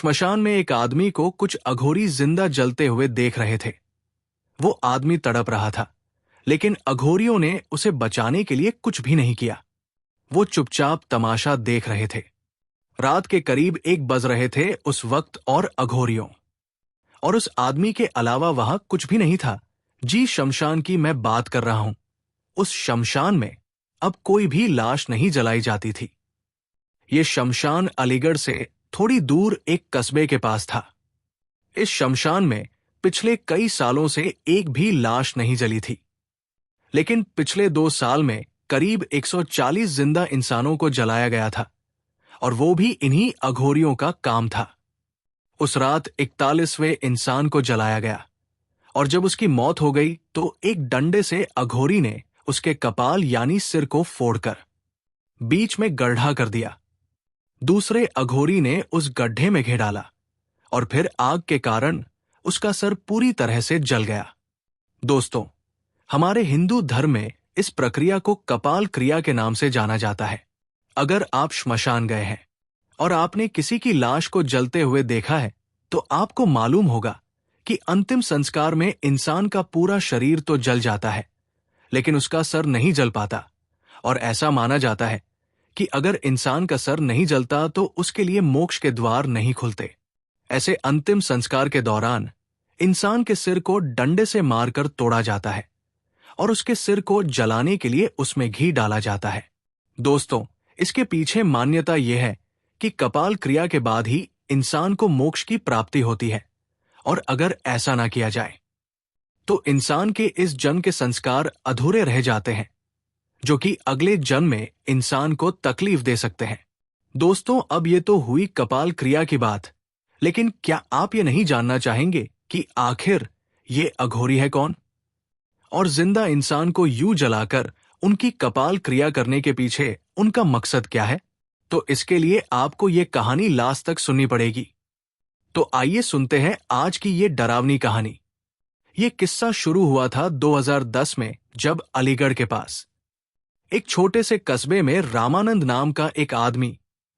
श्मशान में एक आदमी को कुछ अघोरी जिंदा जलते हुए देख रहे थे। वो आदमी तड़प रहा था, लेकिन अघोरियों ने उसे बचाने के लिए कुछ भी नहीं किया। वो चुपचाप तमाशा देख रहे थे। रात के करीब 1 बज रहे थे उस वक्त, और उस आदमी के अलावा वहां कुछ भी नहीं था। जी, शमशान की मैं बात कर रहा हूं। उस शमशान में अब कोई भी लाश नहीं जलाई जाती थी। ये शमशान अलीगढ़ से थोड़ी दूर एक कस्बे के पास था। इस शमशान में पिछले कई सालों से एक भी लाश नहीं जली थी, लेकिन पिछले 2 साल में करीब 140 जिंदा इंसानों को जलाया गया था, और वो भी इन्हीं अघोरियों का काम था। उस रात 41वें इंसान को जलाया गया, और जब उसकी मौत हो गई तो एक डंडे से अघोरी ने उसके कपाल यानी सिर को फोड़कर बीच में गड्ढा कर दिया। दूसरे अघोरी ने उस गड्ढे में घे डाला, और फिर आग के कारण उसका सर पूरी तरह से जल गया। दोस्तों, हमारे हिंदू धर्म में इस प्रक्रिया को कपाल क्रिया के नाम से जाना जाता है। अगर आप श्मशान गए हैं और आपने किसी की लाश को जलते हुए देखा है, तो आपको मालूम होगा कि अंतिम संस्कार में इंसान का पूरा शरीर तो जल जाता है, लेकिन उसका सर नहीं जल पाता। और ऐसा माना जाता है कि अगर इंसान का सर नहीं जलता तो उसके लिए मोक्ष के द्वार नहीं खुलते। ऐसे अंतिम संस्कार के दौरान इंसान के सिर को डंडे से मारकर तोड़ा जाता है, और उसके सिर को जलाने के लिए उसमें घी डाला जाता है। दोस्तों, इसके पीछे मान्यता यह है कि कपाल क्रिया के बाद ही इंसान को मोक्ष की प्राप्ति होती है, और अगर ऐसा ना किया जाए तो इंसान के इस जन्म के संस्कार अधूरे रह जाते हैं, जो कि अगले जन्म में इंसान को तकलीफ दे सकते हैं। दोस्तों, अब ये तो हुई कपाल क्रिया की बात, लेकिन क्या आप ये नहीं जानना चाहेंगे कि आखिर ये अघोरी है कौन, और जिंदा इंसान को यूं जलाकर उनकी कपाल क्रिया करने के पीछे उनका मकसद क्या है? तो इसके लिए आपको ये कहानी लास्ट तक सुननी पड़ेगी। तो आइए सुनते हैं आज की ये डरावनी कहानी। ये किस्सा शुरू हुआ था 2010 में, जब अलीगढ़ के पास एक छोटे से कस्बे में रामानंद नाम का एक आदमी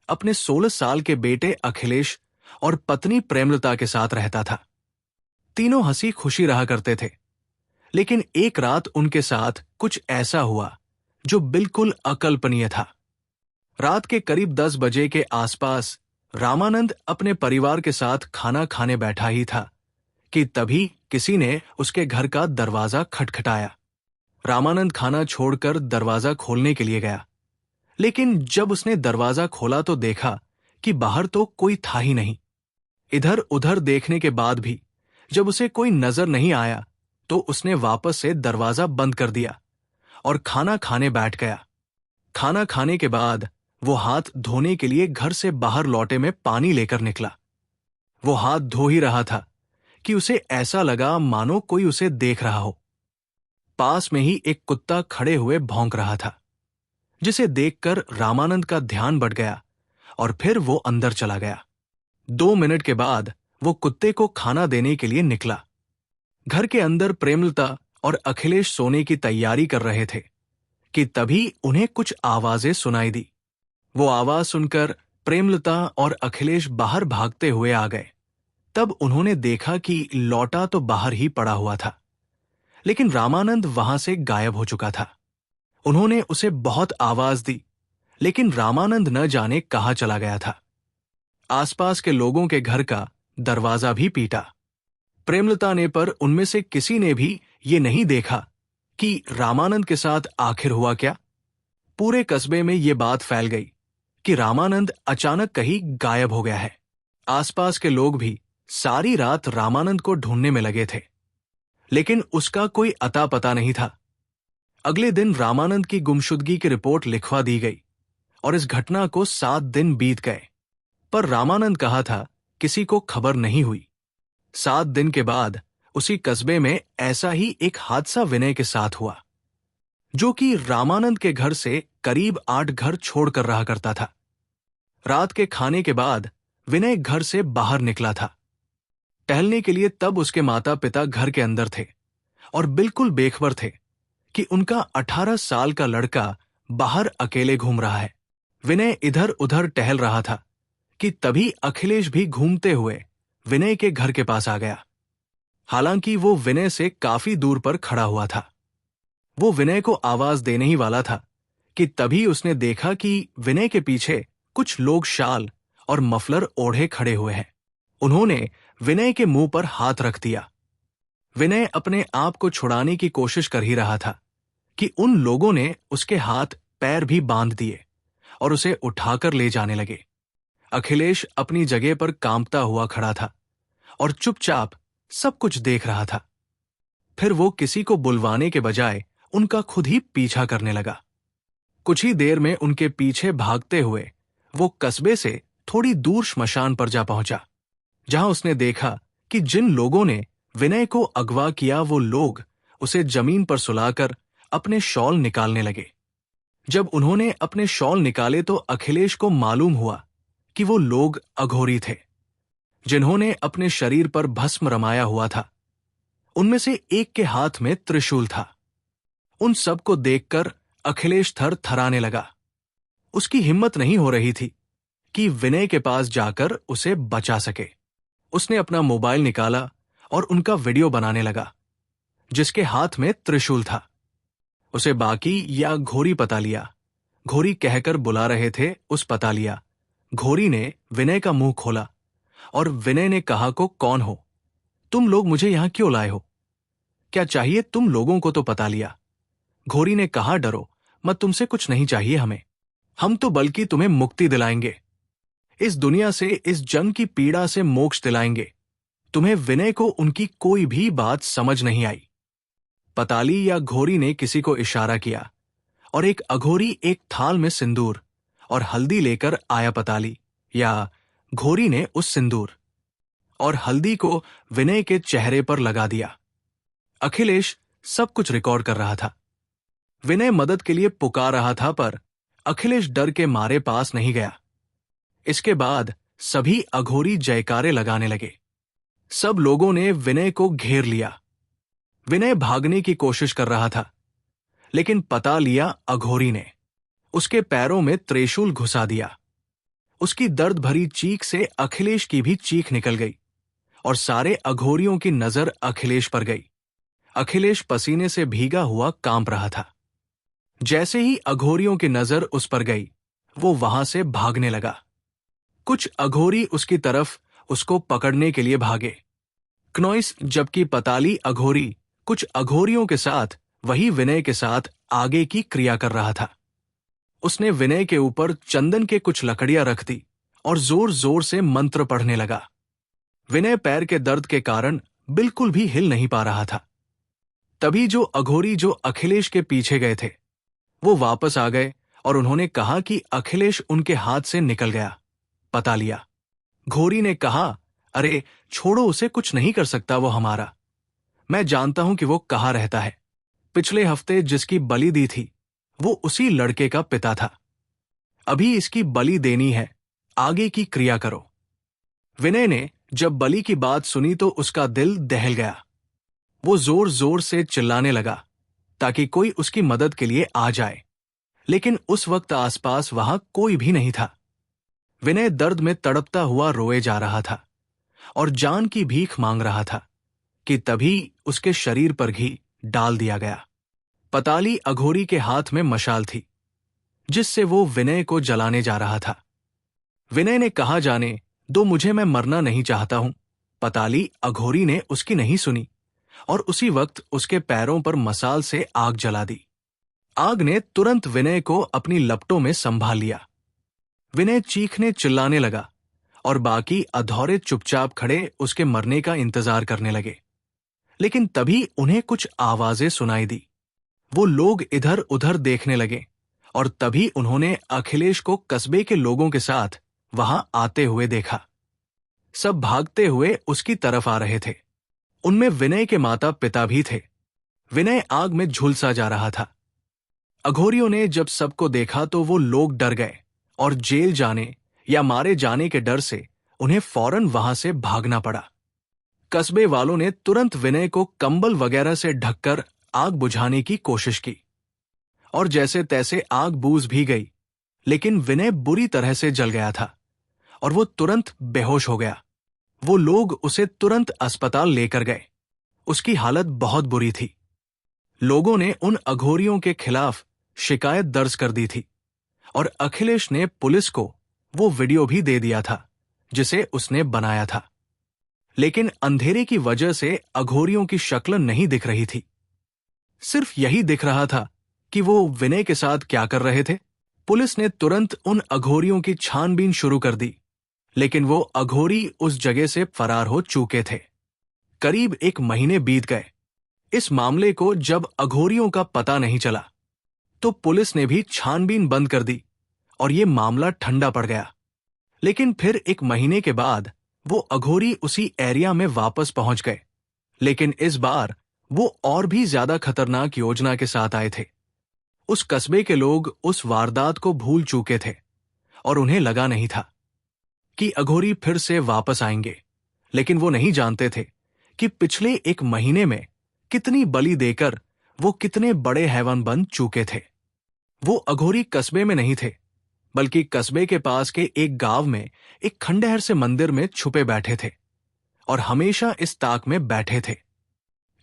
अपने 16 साल के बेटे अखिलेश और पत्नी प्रेमलता के साथ रहता था। तीनों हंसी खुशी रहा करते थे, लेकिन एक रात उनके साथ कुछ ऐसा हुआ जो बिल्कुल अकल्पनीय था। रात के करीब 10 बजे के आसपास रामानंद अपने परिवार के साथ खाना खाने बैठा ही था कि तभी किसी ने उसके घर का दरवाजा खटखटाया। रामानंद खाना छोड़कर दरवाजा खोलने के लिए गया, लेकिन जब उसने दरवाजा खोला तो देखा कि बाहर तो कोई था ही नहीं। इधर उधर देखने के बाद भी जब उसे कोई नजर नहीं आया तो उसने वापस से दरवाजा बंद कर दिया और खाना खाने बैठ गया। खाना खाने के बाद वो हाथ धोने के लिए घर से बाहर लौटे में पानी लेकर निकला। वो हाथ धो ही रहा था कि उसे ऐसा लगा मानो कोई उसे देख रहा हो। पास में ही एक कुत्ता खड़े हुए भौंक रहा था, जिसे देखकर रामानंद का ध्यान बढ़ गया और फिर वो अंदर चला गया। 2 मिनट के बाद वो कुत्ते को खाना देने के लिए निकला। घर के अंदर प्रेमलता और अखिलेश सोने की तैयारी कर रहे थे कि तभी उन्हें कुछ आवाजें सुनाई दी। वो आवाज सुनकर प्रेमलता और अखिलेश बाहर भागते हुए आ गए। तब उन्होंने देखा कि लौटा तो बाहर ही पड़ा हुआ था, लेकिन रामानंद वहां से गायब हो चुका था। उन्होंने उसे बहुत आवाज दी, लेकिन रामानंद न जाने कहां चला गया था। आसपास के लोगों के घर का दरवाजा भी पीटा। प्रेमलता ने, पर उनमें से किसी ने भी ये नहीं देखा कि रामानंद के साथ आखिर हुआ क्या। पूरे कस्बे में ये बात फैल गई कि रामानंद अचानक कहीं गायब हो गया है। आसपास के लोग भी सारी रात रामानंद को ढूंढने में लगे थे, लेकिन उसका कोई अता पता नहीं था। अगले दिन रामानंद की गुमशुदगी की रिपोर्ट लिखवा दी गई और इस घटना को 7 दिन बीत गए, पर रामानंद कहा था किसी को खबर नहीं हुई। 7 दिन के बाद उसी कस्बे में ऐसा ही एक हादसा विनय के साथ हुआ, जो कि रामानंद के घर से करीब 8 घर छोड़कर रहा करता था। रात के खाने के बाद विनय घर से बाहर निकला था टहलने के लिए। तब उसके माता पिता घर के अंदर थे और बिल्कुल बेखबर थे कि उनका 18 साल का लड़का बाहर अकेले घूम रहा है। विनय इधर उधर टहल रहा था कि तभी अखिलेश भी घूमते हुए विनय के घर के पास आ गया। हालांकि वो विनय से काफी दूर पर खड़ा हुआ था। वो विनय को आवाज देने ही वाला था कि तभी उसने देखा कि विनय के पीछे कुछ लोग शाल और मफलर ओढ़े खड़े हुए हैं। उन्होंने विनय के मुंह पर हाथ रख दिया। विनय अपने आप को छुड़ाने की कोशिश कर ही रहा था कि उन लोगों ने उसके हाथ पैर भी बांध दिए और उसे उठाकर ले जाने लगे। अखिलेश अपनी जगह पर कांपता हुआ खड़ा था और चुपचाप सब कुछ देख रहा था। फिर वो किसी को बुलवाने के बजाय उनका खुद ही पीछा करने लगा। कुछ ही देर में उनके पीछे भागते हुए वो कस्बे से थोड़ी दूर श्मशान पर जा पहुंचा, जहां उसने देखा कि जिन लोगों ने विनय को अगवा किया वो लोग उसे जमीन पर सुलाकर अपने शॉल निकालने लगे। जब उन्होंने अपने शॉल निकाले तो अखिलेश को मालूम हुआ कि वो लोग अघोरी थे, जिन्होंने अपने शरीर पर भस्म रमाया हुआ था। उनमें से एक के हाथ में त्रिशूल था। उन सब को देखकर अखिलेश थर थराने लगा। उसकी हिम्मत नहीं हो रही थी कि विनय के पास जाकर उसे बचा सके। उसने अपना मोबाइल निकाला और उनका वीडियो बनाने लगा, जिसके हाथ में त्रिशूल था। उसे बाकी या घोरी पतालिया, घोरी कहकर बुला रहे थे उस पतालिया, घोरी ने विनय का मुंह खोला और विनय ने कहा, को कौन हो तुम लोग, मुझे यहां क्यों लाए हो, क्या चाहिए तुम लोगों को? तो पतालिया घोरी ने कहा, डरो मत, तुमसे कुछ नहीं चाहिए हमें, हम तो बल्कि तुम्हें मुक्ति दिलाएंगे, इस दुनिया से, इस जंग की पीड़ा से मोक्ष दिलाएंगे। तुम्हें विनय को उनकी कोई भी बात समझ नहीं आई। पताली या घोरी ने किसी को इशारा किया और एक अघोरी एक थाल में सिंदूर और हल्दी लेकर आया। पताली या घोरी ने उस सिंदूर और हल्दी को विनय के चेहरे पर लगा दिया। अखिलेश सब कुछ रिकॉर्ड कर रहा था। विनय मदद के लिए पुकार रहा था, पर अखिलेश डर के मारे पास नहीं गया। इसके बाद सभी अघोरी जयकारे लगाने लगे। सब लोगों ने विनय को घेर लिया। विनय भागने की कोशिश कर रहा था, लेकिन पतालिया अघोरी ने उसके पैरों में त्रिशूल घुसा दिया। उसकी दर्द भरी चीख से अखिलेश की भी चीख निकल गई और सारे अघोरियों की नजर अखिलेश पर गई। अखिलेश पसीने से भीगा हुआ कांप रहा था। जैसे ही अघोरियों की नजर उस पर गई, वो वहां से भागने लगा। कुछ अघोरी उसकी तरफ उसको पकड़ने के लिए भागे। क्नोइस, जबकि पताली अघोरी कुछ अघोरियों के साथ वही विनय के साथ आगे की क्रिया कर रहा था। उसने विनय के ऊपर चंदन के कुछ लकड़ियां रख दी और जोर जोर से मंत्र पढ़ने लगा। विनय पैर के दर्द के कारण बिल्कुल भी हिल नहीं पा रहा था। तभी जो अघोरी जो अखिलेश के पीछे गए थे, वो वापस आ गए और उन्होंने कहा कि अखिलेश उनके हाथ से निकल गया। पतालिया घोरी ने कहा, अरे छोड़ो उसे, कुछ नहीं कर सकता वो हमारा। मैं जानता हूं कि वो कहाँ रहता है। पिछले हफ्ते जिसकी बलि दी थी वो उसी लड़के का पिता था। अभी इसकी बलि देनी है, आगे की क्रिया करो। विनय ने जब बलि की बात सुनी तो उसका दिल दहल गया। वो जोर जोर से चिल्लाने लगा ताकि कोई उसकी मदद के लिए आ जाए, लेकिन उस वक्त आसपास वहां कोई भी नहीं था। विनय दर्द में तड़पता हुआ रोए जा रहा था और जान की भीख मांग रहा था कि तभी उसके शरीर पर घी डाल दिया गया। पताली अघोरी के हाथ में मशाल थी, जिससे वो विनय को जलाने जा रहा था। विनय ने कहा, जाने दो मुझे, मैं मरना नहीं चाहता हूं। पताली अघोरी ने उसकी नहीं सुनी और उसी वक्त उसके पैरों पर मसाल से आग जला दी। आग ने तुरंत विनय को अपनी लपटों में संभाल लिया। विनय चीखने चिल्लाने लगा और बाकी अधौरे चुपचाप खड़े उसके मरने का इंतजार करने लगे। लेकिन तभी उन्हें कुछ आवाजें सुनाई दी। वो लोग इधर उधर देखने लगे और तभी उन्होंने अखिलेश को कस्बे के लोगों के साथ वहां आते हुए देखा। सब भागते हुए उसकी तरफ आ रहे थे। उनमें विनय के माता पिता भी थे। विनय आग में झुलसा जा रहा था। अघोरियों ने जब सबको देखा तो वो लोग डर गए और जेल जाने या मारे जाने के डर से उन्हें फौरन वहां से भागना पड़ा। कस्बे वालों ने तुरंत विनय को कंबल वगैरह से ढककर आग बुझाने की कोशिश की और जैसे तैसे आग बूझ भी गई, लेकिन विनय बुरी तरह से जल गया था और वो तुरंत बेहोश हो गया। वो लोग उसे तुरंत अस्पताल लेकर गए। उसकी हालत बहुत बुरी थी। लोगों ने उन अघोरियों के खिलाफ शिकायत दर्ज कर दी थी और अखिलेश ने पुलिस को वो वीडियो भी दे दिया था जिसे उसने बनाया था। लेकिन अंधेरे की वजह से अघोरियों की शक्ल नहीं दिख रही थी। सिर्फ यही दिख रहा था कि वो विनय के साथ क्या कर रहे थे। पुलिस ने तुरंत उन अघोरियों की छानबीन शुरू कर दी, लेकिन वो अघोरी उस जगह से फरार हो चुके थे। करीब 1 महीने बीत गए। इस मामले को जब अघोरियों का पता नहीं चला तो पुलिस ने भी छानबीन बंद कर दी और ये मामला ठंडा पड़ गया। लेकिन फिर 1 महीने के बाद वो अघोरी उसी एरिया में वापस पहुंच गए, लेकिन इस बार वो और भी ज्यादा खतरनाक योजना के साथ आए थे। उस कस्बे के लोग उस वारदात को भूल चुके थे और उन्हें लगा नहीं था कि अघोरी फिर से वापस आएंगे। लेकिन वो नहीं जानते थे कि पिछले 1 महीने में कितनी बलि देकर वो कितने बड़े हैवान बन चुके थे। वो अघोरी कस्बे में नहीं थे, बल्कि कस्बे के पास के एक गांव में एक खंडहर से मंदिर में छुपे बैठे थे और हमेशा इस ताक में बैठे थे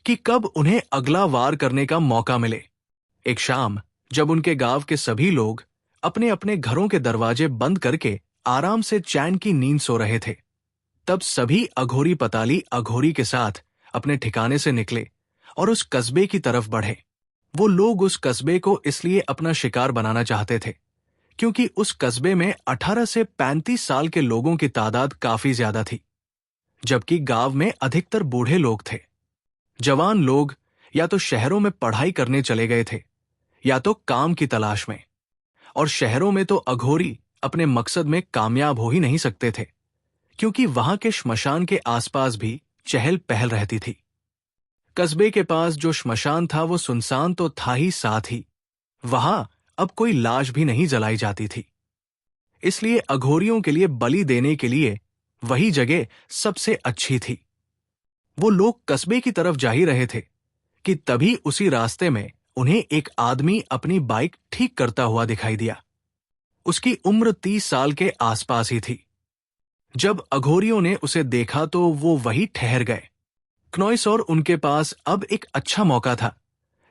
कि कब उन्हें अगला वार करने का मौका मिले। एक शाम जब उनके गांव के सभी लोग अपने अपने घरों के दरवाजे बंद करके आराम से चैन की नींद सो रहे थे, तब सभी अघोरी पताली अघोरी के साथ अपने ठिकाने से निकले और उस कस्बे की तरफ बढ़े। वो लोग उस कस्बे को इसलिए अपना शिकार बनाना चाहते थे क्योंकि उस कस्बे में 18 से 35 साल के लोगों की तादाद काफी ज्यादा थी, जबकि गांव में अधिकतर बूढ़े लोग थे। जवान लोग या तो शहरों में पढ़ाई करने चले गए थे या तो काम की तलाश में, और शहरों में तो अघोरी अपने मकसद में कामयाब हो ही नहीं सकते थे क्योंकि वहां के श्मशान के आसपास भी चहल पहल रहती थी। कस्बे के पास जो श्मशान था वो सुनसान तो था ही, साथ ही वहां अब कोई लाश भी नहीं जलाई जाती थी। इसलिए अघोरियों के लिए बलि देने के लिए वही जगह सबसे अच्छी थी। वो लोग कस्बे की तरफ जा ही रहे थे कि तभी उसी रास्ते में उन्हें एक आदमी अपनी बाइक ठीक करता हुआ दिखाई दिया। उसकी उम्र 30 साल के आसपास ही थी। जब अघोरियों ने उसे देखा तो वो वहीं ठहर गए। क्नॉइस और उनके पास अब एक अच्छा मौका था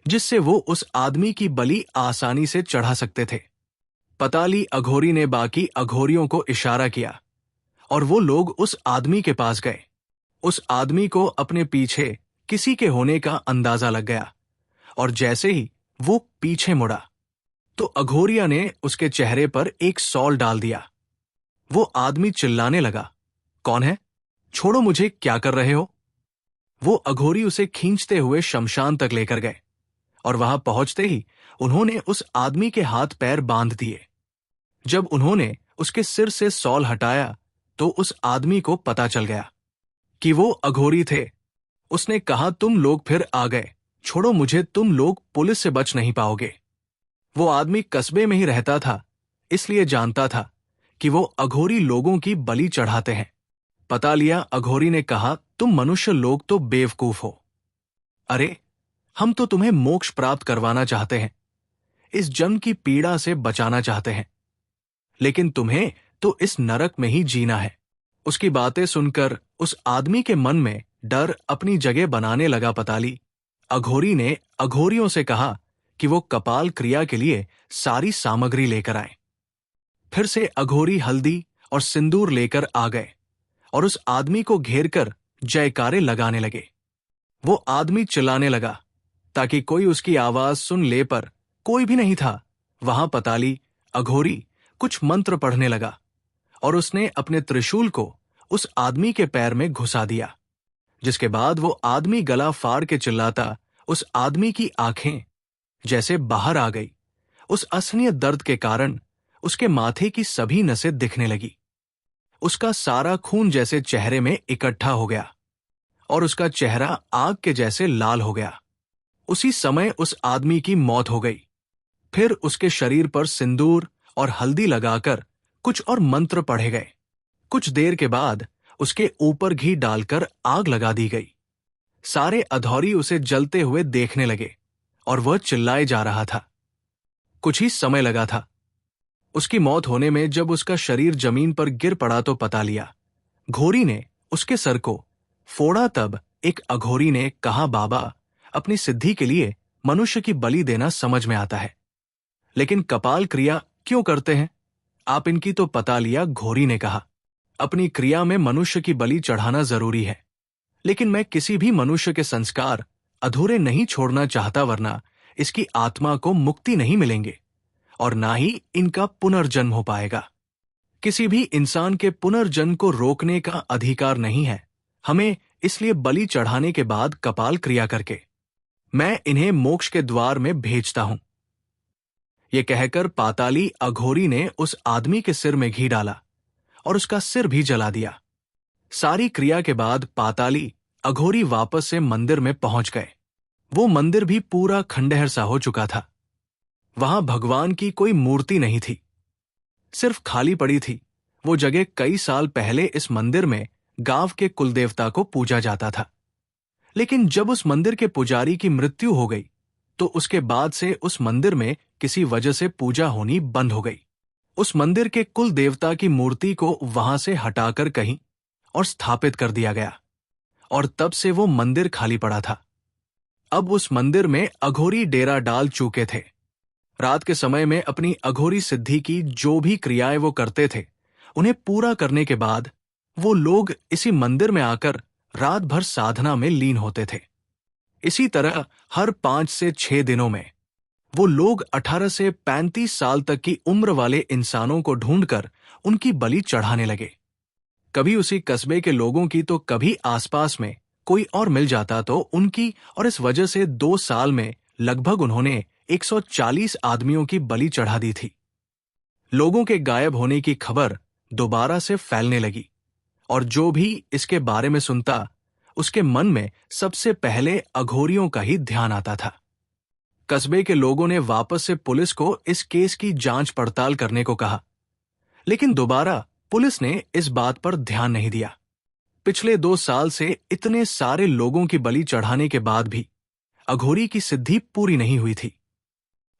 जिससे वो उस आदमी की बलि आसानी से चढ़ा सकते थे। पताली अघोरी ने बाकी अघोरियों को इशारा किया और वो लोग उस आदमी के पास गए। उस आदमी को अपने पीछे किसी के होने का अंदाजा लग गया और जैसे ही वो पीछे मुड़ा तो अघोरिया ने उसके चेहरे पर एक सॉल डाल दिया। वो आदमी चिल्लाने लगा, कौन है? छोड़ो मुझे, क्या कर रहे हो? वो अघोरी उसे खींचते हुए शमशान तक लेकर गए और वहां पहुंचते ही उन्होंने उस आदमी के हाथ पैर बांध दिए। जब उन्होंने उसके सिर से सॉल हटाया तो उस आदमी को पता चल गया कि वो अघोरी थे। उसने कहा, तुम लोग फिर आ गए, छोड़ो मुझे, तुम लोग पुलिस से बच नहीं पाओगे। वो आदमी कस्बे में ही रहता था, इसलिए जानता था कि वो अघोरी लोगों की बलि चढ़ाते हैं। पता लिया अघोरी ने कहा, तुम मनुष्य लोग तो बेवकूफ हो। अरे, हम तो तुम्हें मोक्ष प्राप्त करवाना चाहते हैं, इस जन्म की पीड़ा से बचाना चाहते हैं, लेकिन तुम्हें तो इस नरक में ही जीना है। उसकी बातें सुनकर उस आदमी के मन में डर अपनी जगह बनाने लगा। पताली अघोरी ने अघोरियों से कहा कि वो कपाल क्रिया के लिए सारी सामग्री लेकर आए। फिर से अघोरी हल्दी और सिंदूर लेकर आ गए और उस आदमी को घेरकर जयकारे लगाने लगे। वो आदमी चिल्लाने लगा ताकि कोई उसकी आवाज सुन ले, पर कोई भी नहीं था वहां। पताली अघोरी कुछ मंत्र पढ़ने लगा और उसने अपने त्रिशूल को उस आदमी के पैर में घुसा दिया, जिसके बाद वो आदमी गला फाड़ के चिल्लाता, उस आदमी की आंखें जैसे बाहर आ गई। उस असहनीय दर्द के कारण उसके माथे की सभी नसें दिखने लगी। उसका सारा खून जैसे चेहरे में इकट्ठा हो गया और उसका चेहरा आग के जैसे लाल हो गया। उसी समय उस आदमी की मौत हो गई। फिर उसके शरीर पर सिंदूर और हल्दी लगाकर कुछ और मंत्र पढ़े गए। कुछ देर के बाद उसके ऊपर घी डालकर आग लगा दी गई। सारे अधौरी उसे जलते हुए देखने लगे और वह चिल्लाए जा रहा था। कुछ ही समय लगा था। उसकी मौत होने में जब उसका शरीर जमीन पर गिर पड़ा तो पता लिया। घोरी ने उसके सर को फोड़ा। तब एक अघोरी ने कहा, बाबा, अपनी सिद्धि के लिए मनुष्य की बलि देना समझ में आता है, लेकिन कपाल क्रिया क्यों करते हैं? आप इनकी तो पता लिया। घोरी ने कहा, अपनी क्रिया में मनुष्य की बलि चढ़ाना जरूरी है, लेकिन मैं किसी भी मनुष्य के संस्कार अधूरे नहीं छोड़ना चाहता, वरना इसकी आत्मा को मुक्ति नहीं मिलेंगे और ना ही इनका पुनर्जन्म हो पाएगा। किसी भी इंसान के पुनर्जन्म को रोकने का अधिकार नहीं है हमें, इसलिए बलि चढ़ाने के बाद कपाल क्रिया करके मैं इन्हें मोक्ष के द्वार में भेजता हूं। ये कहकर पाताली अघोरी ने उस आदमी के सिर में घी डाला और उसका सिर भी जला दिया। सारी क्रिया के बाद पाताली अघोरी वापस से मंदिर में पहुंच गए। वो मंदिर भी पूरा खंडहर सा हो चुका था। वहां भगवान की कोई मूर्ति नहीं थी, सिर्फ खाली पड़ी थी। वो जगह कई साल पहले इस मंदिर में गांव के कुलदेवता को पूजा जाता था, लेकिन जब उस मंदिर के पुजारी की मृत्यु हो गई तो उसके बाद से उस मंदिर में किसी वजह से पूजा होनी बंद हो गई। उस मंदिर के कुल देवता की मूर्ति को वहां से हटाकर कहीं और स्थापित कर दिया गया और तब से वो मंदिर खाली पड़ा था। अब उस मंदिर में अघोरी डेरा डाल चुके थे। रात के समय में अपनी अघोरी सिद्धि की जो भी क्रियाएं वो करते थे, उन्हें पूरा करने के बाद वो लोग इसी मंदिर में आकर रात भर साधना में लीन होते थे। इसी तरह हर 5 से 6 दिनों में वो लोग 18 से 35 साल तक की उम्र वाले इंसानों को ढूंढकर उनकी बलि चढ़ाने लगे। कभी उसी कस्बे के लोगों की तो कभी आसपास में कोई और मिल जाता तो उनकी, और इस वजह से 2 साल में लगभग उन्होंने 140 आदमियों की बलि चढ़ा दी थी। लोगों के गायब होने की खबर दोबारा से फैलने लगी और जो भी इसके बारे में सुनता उसके मन में सबसे पहले अघोरियों का ही ध्यान आता था। कस्बे के लोगों ने वापस से पुलिस को इस केस की जांच पड़ताल करने को कहा, लेकिन दोबारा पुलिस ने इस बात पर ध्यान नहीं दिया। पिछले 2 साल से इतने सारे लोगों की बलि चढ़ाने के बाद भी अघोरी की सिद्धि पूरी नहीं हुई थी।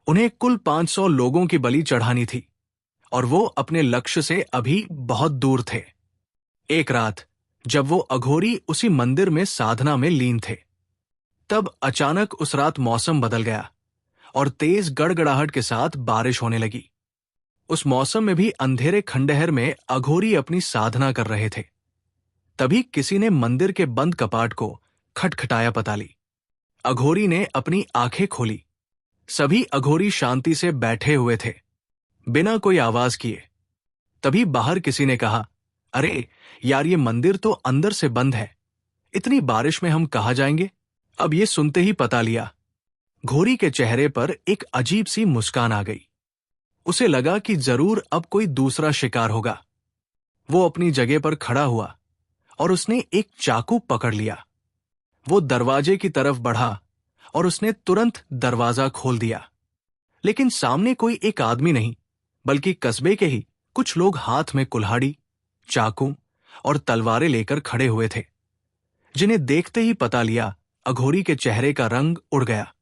उन्हें कुल 500 लोगों की बलि चढ़ानी थी और वो अपने लक्ष्य से अभी बहुत दूर थे। एक रात जब वो अघोरी उसी मंदिर में साधना में लीन थे, तब अचानक उस रात मौसम बदल गया और तेज गड़गड़ाहट के साथ बारिश होने लगी। उस मौसम में भी अंधेरे खंडहर में अघोरी अपनी साधना कर रहे थे। तभी किसी ने मंदिर के बंद कपाट को खटखटाया। पाताली अघोरी ने अपनी आंखें खोली। सभी अघोरी शांति से बैठे हुए थे, बिना कोई आवाज किए। तभी बाहर किसी ने कहा, अरे यार, ये मंदिर तो अंदर से बंद है, इतनी बारिश में हम कहाँ जाएंगे? अब ये सुनते ही पता लिया। घोरी के चेहरे पर एक अजीब सी मुस्कान आ गई। उसे लगा कि जरूर अब कोई दूसरा शिकार होगा। वो अपनी जगह पर खड़ा हुआ और उसने एक चाकू पकड़ लिया। वो दरवाजे की तरफ बढ़ा और उसने तुरंत दरवाजा खोल दिया, लेकिन सामने कोई एक आदमी नहीं, बल्कि कस्बे के ही कुछ लोग हाथ में कुल्हाड़ी, चाकू और तलवारें लेकर खड़े हुए थे, जिन्हें देखते ही पता लिया अघोरी के चेहरे का रंग उड़ गया।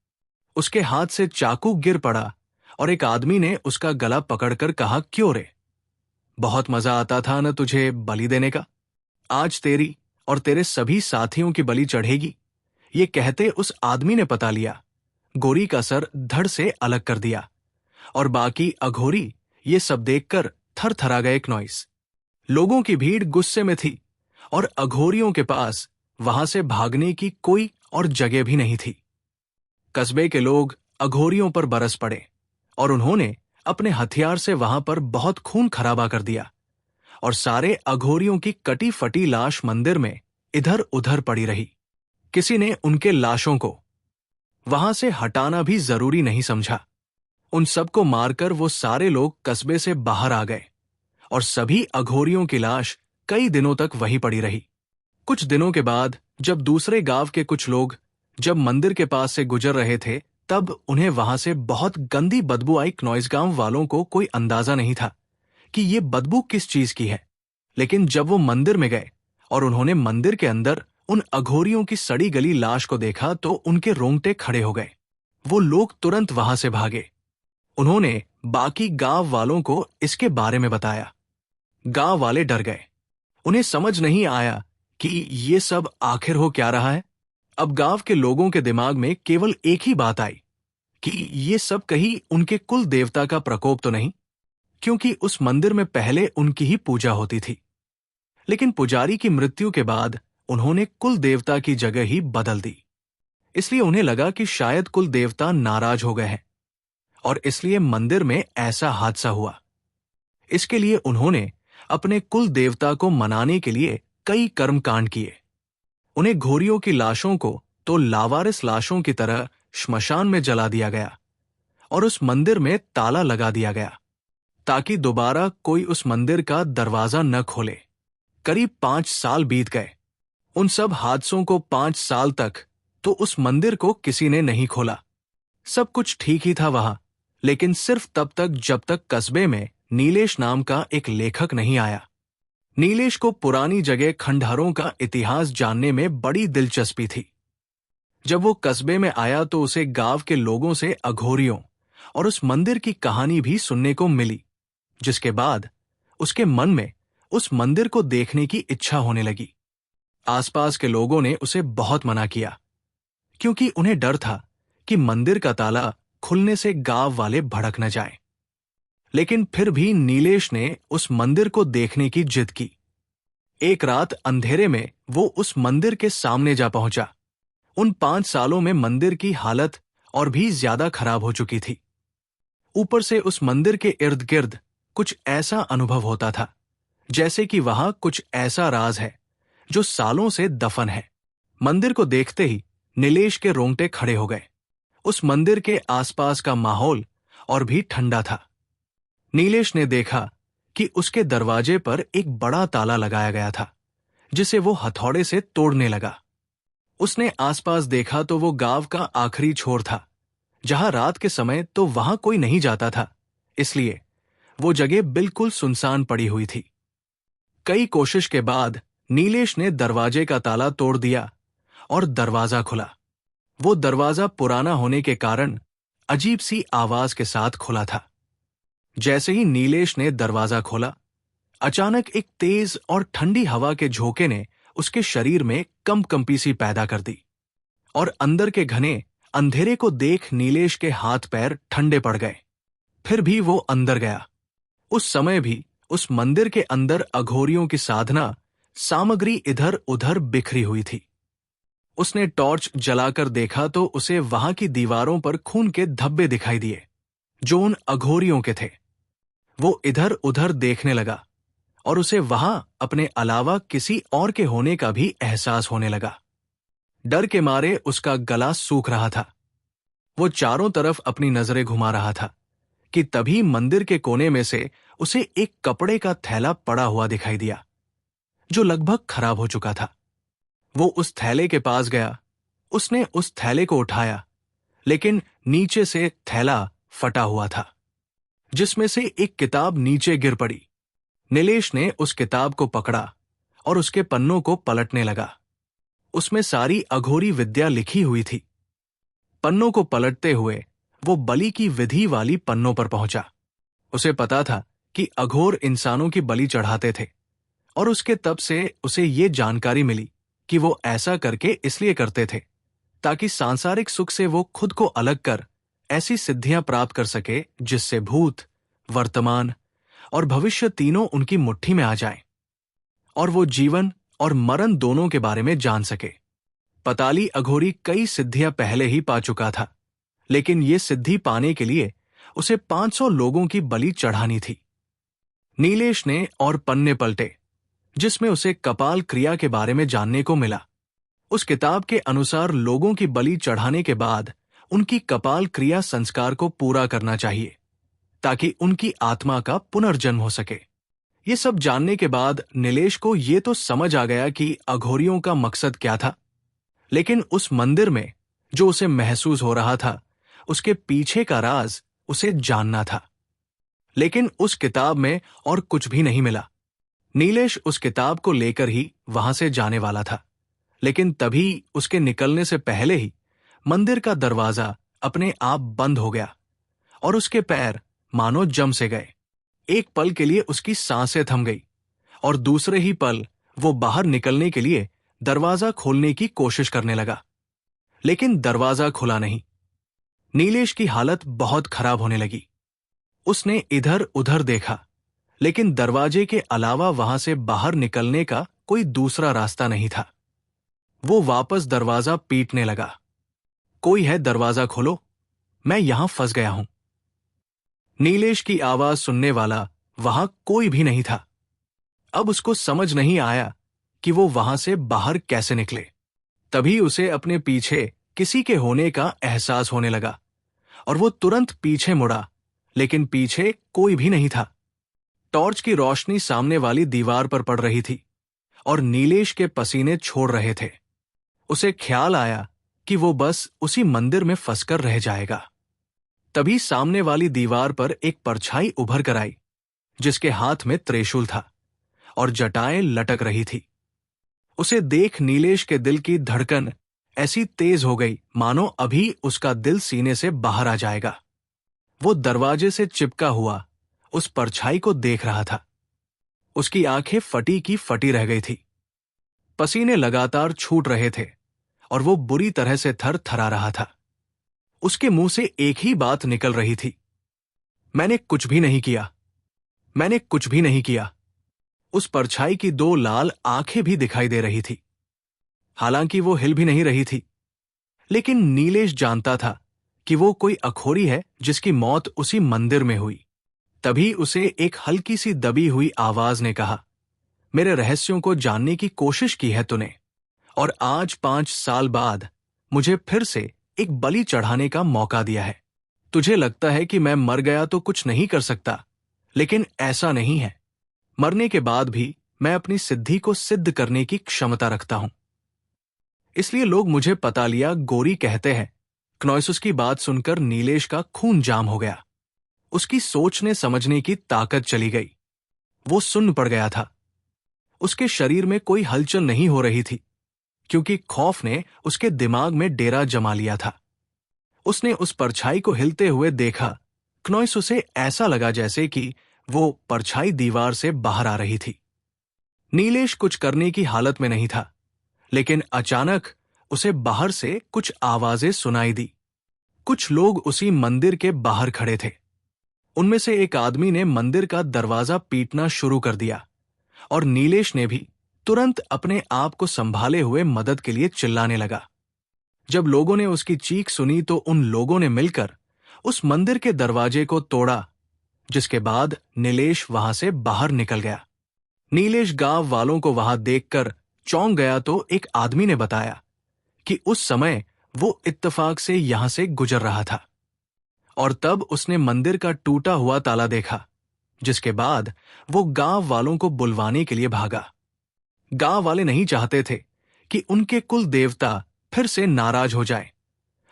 उसके हाथ से चाकू गिर पड़ा और एक आदमी ने उसका गला पकड़कर कहा, क्यों रे, बहुत मजा आता था न तुझे बलि देने का? आज तेरी और तेरे सभी साथियों की बलि चढ़ेगी। ये कहते उस आदमी ने पता लिया, गोरी का सर धड़ से अलग कर दिया और बाकी अघोरी ये सब देखकर थर थरा गए। नॉइस लोगों की भीड़ गुस्से में थी और अघोरियों के पास वहां से भागने की कोई और जगह भी नहीं थी। कस्बे के लोग अघोरियों पर बरस पड़े और उन्होंने अपने हथियार से वहां पर बहुत खून खराबा कर दिया और सारे अघोरियों की कटी फटी लाश मंदिर में इधर उधर पड़ी रही। किसी ने उनके लाशों को वहां से हटाना भी जरूरी नहीं समझा। उन सबको मारकर वो सारे लोग कस्बे से बाहर आ गए और सभी अघोरियों की लाश कई दिनों तक वहीं पड़ी रही। कुछ दिनों के बाद जब दूसरे गांव के कुछ लोग जब मंदिर के पास से गुजर रहे थे, तब उन्हें वहां से बहुत गंदी बदबू आई। नॉइस गांव वालों को कोई अंदाजा नहीं था कि ये बदबू किस चीज की है, लेकिन जब वो मंदिर में गए और उन्होंने मंदिर के अंदर उन अघोरियों की सड़ी गली लाश को देखा तो उनके रोंगटे खड़े हो गए। वो लोग तुरंत वहां से भागे। उन्होंने बाकी गांव वालों को इसके बारे में बताया। गांव वाले डर गए। उन्हें समझ नहीं आया कि ये सब आखिर हो क्या रहा है। अब गांव के लोगों के दिमाग में केवल एक ही बात आई कि ये सब कहीं उनके कुल देवता का प्रकोप तो नहीं, क्योंकि उस मंदिर में पहले उनकी ही पूजा होती थी। लेकिन पुजारी की मृत्यु के बाद उन्होंने कुल देवता की जगह ही बदल दी। इसलिए उन्हें लगा कि शायद कुल देवता नाराज हो गए हैं और इसलिए मंदिर में ऐसा हादसा हुआ। इसके लिए उन्होंने अपने कुल देवता को मनाने के लिए कई कर्मकांड किए। उन्हें घोड़ियों की लाशों को तो लावारिस लाशों की तरह श्मशान में जला दिया गया और उस मंदिर में ताला लगा दिया गया ताकि दोबारा कोई उस मंदिर का दरवाजा न खोले। करीब 5 साल बीत गए। उन सब हादसों को 5 साल तक तो उस मंदिर को किसी ने नहीं खोला। सब कुछ ठीक ही था वहां, लेकिन सिर्फ तब तक जब तक कस्बे में नीलेश नाम का एक लेखक नहीं आया। नीलेश को पुरानी जगह खंडहरों का इतिहास जानने में बड़ी दिलचस्पी थी। जब वो कस्बे में आया तो उसे गांव के लोगों से अघोरियों और उस मंदिर की कहानी भी सुनने को मिली, जिसके बाद उसके मन में उस मंदिर को देखने की इच्छा होने लगी। आसपास के लोगों ने उसे बहुत मना किया, क्योंकि उन्हें डर था कि मंदिर का ताला खुलने से गांव वाले भड़क न जाएं। लेकिन फिर भी नीलेश ने उस मंदिर को देखने की जिद की। एक रात अंधेरे में वो उस मंदिर के सामने जा पहुंचा। उन 5 सालों में मंदिर की हालत और भी ज्यादा खराब हो चुकी थी। ऊपर से उस मंदिर के इर्द गिर्द कुछ ऐसा अनुभव होता था जैसे कि वहां कुछ ऐसा राज है जो सालों से दफन है। मंदिर को देखते ही नीलेश के रोंगटे खड़े हो गए। उस मंदिर के आसपास का माहौल और भी ठंडा था। नीलेश ने देखा कि उसके दरवाजे पर एक बड़ा ताला लगाया गया था, जिसे वो हथौड़े से तोड़ने लगा। उसने आसपास देखा तो वो गांव का आखिरी छोर था, जहां रात के समय तो वहां कोई नहीं जाता था, इसलिए वो जगह बिल्कुल सुनसान पड़ी हुई थी। कई कोशिश के बाद नीलेश ने दरवाजे का ताला तोड़ दिया और दरवाजा खुला। वो दरवाजा पुराना होने के कारण अजीब सी आवाज के साथ खुला था। जैसे ही नीलेश ने दरवाजा खोला, अचानक एक तेज और ठंडी हवा के झोंके ने उसके शरीर में कंपकंपी सी पैदा कर दी और अंदर के घने अंधेरे को देख नीलेश के हाथ पैर ठंडे पड़ गए। फिर भी वो अंदर गया। उस समय भी उस मंदिर के अंदर अघोरियों की साधना सामग्री इधर उधर बिखरी हुई थी। उसने टॉर्च जलाकर देखा तो उसे वहां की दीवारों पर खून के धब्बे दिखाई दिए, जो उन अघोरियों के थे। वो इधर उधर देखने लगा और उसे वहां अपने अलावा किसी और के होने का भी एहसास होने लगा। डर के मारे उसका गला सूख रहा था। वो चारों तरफ अपनी नजरें घुमा रहा था कि तभी मंदिर के कोने में से उसे एक कपड़े का थैला पड़ा हुआ दिखाई दिया, जो लगभग खराब हो चुका था। वो उस थैले के पास गया। उसने उस थैले को उठाया, लेकिन नीचे से थैला फटा हुआ था, जिसमें से एक किताब नीचे गिर पड़ी। नीलेश ने उस किताब को पकड़ा और उसके पन्नों को पलटने लगा। उसमें सारी अघोरी विद्या लिखी हुई थी। पन्नों को पलटते हुए वो बलि की विधि वाली पन्नों पर पहुंचा। उसे पता था कि अघोर इंसानों की बलि चढ़ाते थे और उसके तब से उसे ये जानकारी मिली कि वो ऐसा करके इसलिए करते थे ताकि सांसारिक सुख से वो खुद को अलग कर ऐसी सिद्धियां प्राप्त कर सके जिससे भूत, वर्तमान और भविष्य तीनों उनकी मुट्ठी में आ जाएं और वो जीवन और मरण दोनों के बारे में जान सके। पताली अघोरी कई सिद्धियां पहले ही पा चुका था, लेकिन ये सिद्धि पाने के लिए उसे 500 लोगों की बलि चढ़ानी थी। नीलेश ने और पन्ने पलटे, जिसमें उसे कपाल क्रिया के बारे में जानने को मिला। उस किताब के अनुसार लोगों की बलि चढ़ाने के बाद उनकी कपाल क्रिया संस्कार को पूरा करना चाहिए ताकि उनकी आत्मा का पुनर्जन्म हो सके। ये सब जानने के बाद नीलेश को ये तो समझ आ गया कि अघोरियों का मकसद क्या था, लेकिन उस मंदिर में जो उसे महसूस हो रहा था, उसके पीछे का राज उसे जानना था। लेकिन उस किताब में और कुछ भी नहीं मिला। नीलेश उस किताब को लेकर ही वहां से जाने वाला था, लेकिन तभी उसके निकलने से पहले ही मंदिर का दरवाजा अपने आप बंद हो गया और उसके पैर मानो जम से गए। एक पल के लिए उसकी सांसें थम गई और दूसरे ही पल वो बाहर निकलने के लिए दरवाजा खोलने की कोशिश करने लगा, लेकिन दरवाजा खुला नहीं। नीलेश की हालत बहुत खराब होने लगी। उसने इधर उधर देखा, लेकिन दरवाजे के अलावा वहां से बाहर निकलने का कोई दूसरा रास्ता नहीं था। वो वापस दरवाजा पीटने लगा। कोई है, दरवाजा खोलो, मैं यहां फंस गया हूं। नीलेश की आवाज सुनने वाला वहां कोई भी नहीं था। अब उसको समझ नहीं आया कि वो वहां से बाहर कैसे निकले। तभी उसे अपने पीछे किसी के होने का एहसास होने लगा और वो तुरंत पीछे मुड़ा, लेकिन पीछे कोई भी नहीं था। टॉर्च की रोशनी सामने वाली दीवार पर पड़ रही थी और नीलेश के पसीने छोड़ रहे थे। उसे ख्याल आया कि वो बस उसी मंदिर में फंसकर रह जाएगा। तभी सामने वाली दीवार पर एक परछाई उभर कर आई, जिसके हाथ में त्रिशूल था और जटाएं लटक रही थी। उसे देख नीलेश के दिल की धड़कन ऐसी तेज हो गई मानो अभी उसका दिल सीने से बाहर आ जाएगा। वो दरवाजे से चिपका हुआ उस परछाई को देख रहा था। उसकी आंखें फटी की फटी रह गई थी। पसीने लगातार छूट रहे थे और वो बुरी तरह से थर थरा रहा था। उसके मुंह से एक ही बात निकल रही थी, मैंने कुछ भी नहीं किया, मैंने कुछ भी नहीं किया। उस परछाई की दो लाल आंखें भी दिखाई दे रही थी। हालांकि वो हिल भी नहीं रही थी, लेकिन नीलेश जानता था कि वो कोई अखोरी है जिसकी मौत उसी मंदिर में हुई। तभी उसे एक हल्की सी दबी हुई आवाज ने कहा, मेरे रहस्यों को जानने की कोशिश की है तूने, और आज 5 साल बाद मुझे फिर से एक बलि चढ़ाने का मौका दिया है। तुझे लगता है कि मैं मर गया तो कुछ नहीं कर सकता, लेकिन ऐसा नहीं है। मरने के बाद भी मैं अपनी सिद्धि को सिद्ध करने की क्षमता रखता हूं। इसलिए लोग मुझे पतालिया गोरी कहते हैं। क्नॉयसुस की बात सुनकर नीलेश का खून जाम हो गया। उसकी सोचने समझने की ताकत चली गई। वो सुन्न पड़ गया था। उसके शरीर में कोई हलचल नहीं हो रही थी, क्योंकि खौफ ने उसके दिमाग में डेरा जमा लिया था। उसने उस परछाई को हिलते हुए देखा। क्नॉयसुस उसे ऐसा लगा जैसे कि वो परछाई दीवार से बाहर आ रही थी। नीलेश कुछ करने की हालत में नहीं था, लेकिन अचानक उसे बाहर से कुछ आवाजें सुनाई दी। कुछ लोग उसी मंदिर के बाहर खड़े थे। उनमें से एक आदमी ने मंदिर का दरवाजा पीटना शुरू कर दिया और नीलेश ने भी तुरंत अपने आप को संभाले हुए मदद के लिए चिल्लाने लगा। जब लोगों ने उसकी चीख सुनी तो उन लोगों ने मिलकर उस मंदिर के दरवाजे को तोड़ा, जिसके बाद नीलेश वहां से बाहर निकल गया। नीलेश गांव वालों को वहां देखकर चौंक गया तो एक आदमी ने बताया कि उस समय वो इत्तेफाक से यहां से गुजर रहा था और तब उसने मंदिर का टूटा हुआ ताला देखा, जिसके बाद वो गांव वालों को बुलवाने के लिए भागा। गांव वाले नहीं चाहते थे कि उनके कुल देवता फिर से नाराज हो जाए,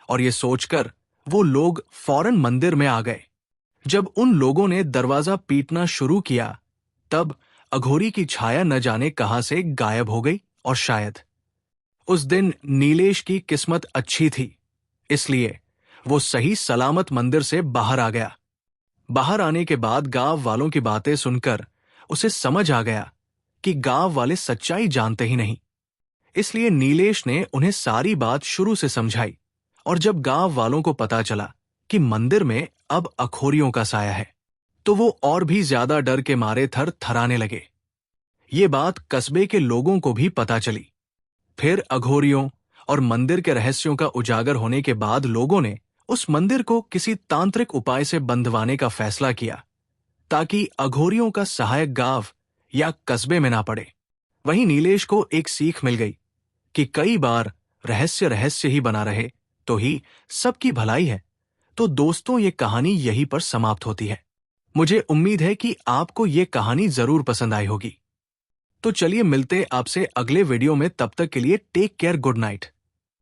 और ये सोचकर वो लोग फौरन मंदिर में आ गए। जब उन लोगों ने दरवाजा पीटना शुरू किया, तब अघोरी की छाया न जाने कहां से गायब हो गई और शायद उस दिन नीलेश की किस्मत अच्छी थी, इसलिए वो सही सलामत मंदिर से बाहर आ गया। बाहर आने के बाद गांव वालों की बातें सुनकर उसे समझ आ गया कि गांव वाले सच्चाई जानते ही नहीं। इसलिए नीलेश ने उन्हें सारी बात शुरू से समझाई, और जब गांव वालों को पता चला कि मंदिर में अब अखोरियों का साया है, तो वो और भी ज्यादा डर के मारे थर थराने लगे। ये बात कस्बे के लोगों को भी पता चली। फिर अघोरियों और मंदिर के रहस्यों का उजागर होने के बाद लोगों ने उस मंदिर को किसी तांत्रिक उपाय से बंधवाने का फैसला किया, ताकि अघोरियों का सहायक गांव या कस्बे में ना पड़े। वहीं नीलेश को एक सीख मिल गई कि कई बार रहस्य रहस्य ही बना रहे तो ही सबकी भलाई है। तो दोस्तों, ये कहानी यहीं पर समाप्त होती है। मुझे उम्मीद है कि आपको ये कहानी जरूर पसंद आई होगी। तो चलिए मिलते आपसे अगले वीडियो में। तब तक के लिए टेक केयर, गुड नाइट।